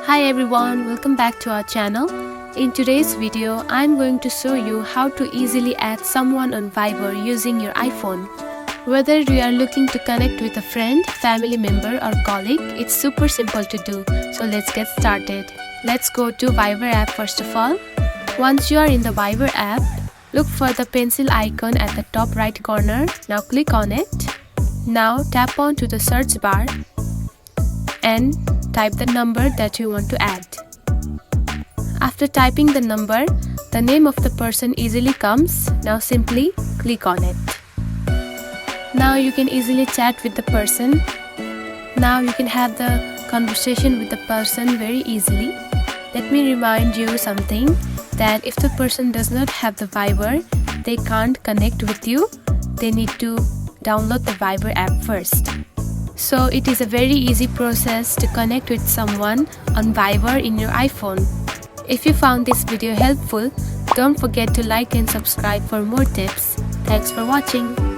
Hi everyone, welcome back to our channel. In today's video, I'm going to show you how to easily add someone on Viber using your iPhone. Whether you are looking to connect with a friend, family member or colleague, it's super simple to do. So let's get started. Let's go to Viber app first of all. Once you are in the Viber app, look for the pencil icon at the top right corner. Now click on it. Now tap on to the search bar and type the number that you want to add. After typing the number, the name of the person easily comes. Now simply click on it. Now you can easily chat with the person. Now you can have the conversation with the person very easily. Let me remind you something, that if the person does not have the Viber, they can't connect with you. They need to download the Viber app first. So it is a very easy process to connect with someone on Viber in your iPhone. If you found this video helpful, don't forget to like and subscribe for more tips. Thanks for watching.